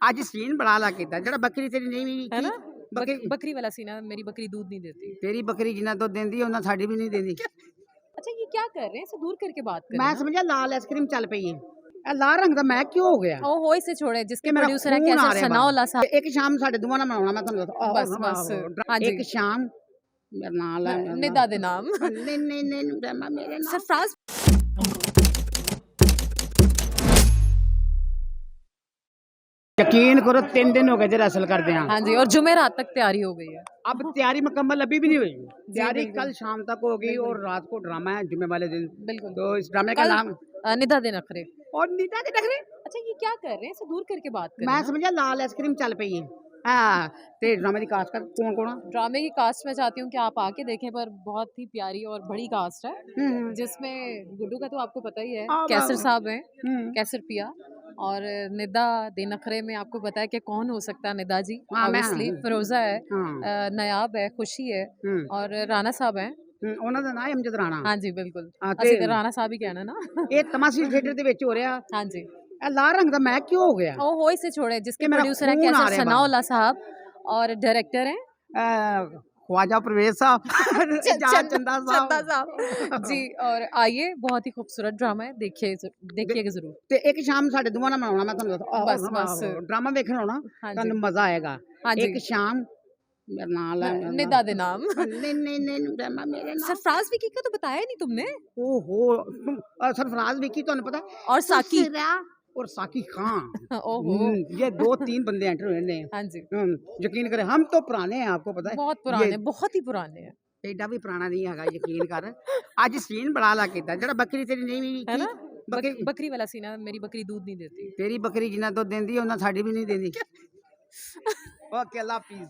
ਅੱਜ ਸੀਨ ਬੜਾ ਲਾ ਕੀਤਾ ਜਿਹੜਾ ਬੱਕਰੀ ਤੇਰੀ ਨਹੀਂ ਵੀ है ना ਬੱਕਰੀ बकरी वाला सीन है मेरी बकरी दूध नहीं देती। ਤੇਰੀ ਬੱਕਰੀ ਜਿੰਨਾ ਦੁੱਧ ਦਿੰਦੀ ਉਹਨਾਂ ਸਾਡੀ ਵੀ ਨਹੀਂ ਦਿੰਦੀ। अच्छा ये क्या कर रहे हैं, इसे दूर करके बात करें मैं ना। समझा लाल आइसक्रीम चल पई है ਇਹ ਲਾਲ ਰੰਗ ਦਾ ਮੈਂ ਕਿਉਂ ਹੋ ਗਿਆ ओहो इसे छोड़े, जिसके ਕਿ ਮੇਰਾ प्रोड्यूसर है ਖੂਨ ਆ कैसर ਰਿਹਾ सनाउल्लाह ਬਾਹਰ। साहब। ਇੱਕ ਸ਼ਾਮ ਸਾਡੇ ਦੋਵਾਂ ਨਾਲ ਮਨਾਉਣਾ ਮੈਂ ਤੁਹਾਨੂੰ ਦੱਸਾਂ ਬਸ, ਬਸ। ਹਾਂਜੀ। ਇੱਕ ਸ਼ਾਮ ਮੇਰਾ ਨਾਮ ਲੈ निदा दे नाम ਨਹੀਂ ਨਹੀਂ ਨਹੀਂ ਰਹਿਮਾ ਮੇਰੇ ਨਾਲ सरफराज। यकीन करो 3 दिन हो गए थे रिहर्सल करते हैं। हाँ जी, और जुमेरात तक तैयारी हो गई है। अब तैयारी मुकम्मल अभी भी नहीं हुई। तैयारी बिल्कुल। कल शाम तक होगी और रात को ड्रामा है जुम्मे वाले दिन। बिल्कुल। तो इस ड्रामे का कल नाम निदा दे नखरे। और नीता के नखरे अच्छा ये क्या कर रहे हैं, इसे दूर करके बात करें मैं ना। समझा लाल आइसक्रीम चल पई है। हाँ ते ड्रामे की कास्ट कर कौन कौन ड्रामे की कास्ट में चाहती हूँ कि आप आके देखें, पर बहुत ही प्यारी और बड़ी कास्ट है जिसमें गुड्डू का तो आपको पता ही है, हाँ, कैसर हाँ। साहब हैं, कैसर पिया, और निदा दे नखरे में आपको पता है कि कौन हो सकता है। निदा जी हाँ, मैं ऑब्वियसली, हूँ। फिरोजा है, हाँ। नयाब है, खुशी है, हम्म। और राणा साहब हैं। ਉਹਨਾਂ ਦਾ ਨਾਮ ਹੈ ਅਮਜਦ ਰਾਣਾ। हाँ जी बिल्कुल, हाँ, ਅਸੀਂ ते- ਰਾਣਾ ਸਾਹਿਬ ਹੀ ਕਹਿਣਾ ना। ਇਹ ਤਮਾਸ਼ੀ ਥੀਏਟਰ ਦੇ ਵਿੱਚ ਹੋ ਰਿਹਾ। हाँ जी। ਇਹ ਲਾਲ ਰੰਗ ਦਾ ਮੈਂ ਕਿਉਂ ਹੋ ਗਿਆ ओहो इसे छोड़े, जिसके कि मेरा प्रोड्यूसर है खून आ कैसर रहा है सनाउल्लाह साहब, और डायरेक्टर हैं ख्वाजा परवेज साहब चंदा चंदा साहब साहब जी। और आइए, बहुत ही खूबसूरत ड्रामा है, देखिएगा जरूर। ਤੇ ਇੱਕ ਸ਼ਾਮ ਸਾਡੇ ਦੋਵਾਂ ਨਾਲ ਮਨਾਉਣਾ ਮੈਂ ਤੁਹਾਨੂੰ ਦੱਸਾਂ ਬਸ, ਬਸ। ਡਰਾਮਾ ਵੇਖਣ ਆਉਣਾ हाँ ਤੁਹਾਨੂੰ जी। ਮਜ਼ਾ ਆਏਗਾ। हाँ जी। ਇੱਕ ਸ਼ਾਮ ਮੇਰਾ ਨਾਮ ਲੈ निदा दे नाम ਨਹੀਂ ਨਹੀਂ ਨਹੀਂ ਰਹਿਮਾ ਮੇਰੇ ਨਾਲ सरफराज विकी का तो बताया नहीं तुमने। ओहो सरफराज विकी ਤੁਹਾਨੂੰ पता और साकी। और साकी खान ओहो ये 2-3 बंदे एंटर हुए हैं। हाँ जी, यकीन करें हम तो पुराने हैं आपको पता है बहुत पुराने, बहुत ही पुराने हैं, एडा भी पुराना नहीं है यकीन कर ਅੱਜ ਸੀਨ ਬੜਾ ਲਾ ਕੀਤਾ ਜਿਹੜਾ ਬੱਕਰੀ ਤੇਰੀ ਨਹੀਂ ਵੀ है ना। ਬੱਕਰੀ बकरी वाला सीन है, मेरी बकरी दूध नहीं देती। ਤੇਰੀ ਬੱਕਰੀ ਜਿੰਨਾ ਦੁੱਧ ਦਿੰਦੀ ਉਹਨਾਂ ਸਾਡੀ ਵੀ ਨਹੀਂ ਦਿੰਦੀ ਓਕੇ ਅੱਲਾ ਹਾਫਿਜ਼।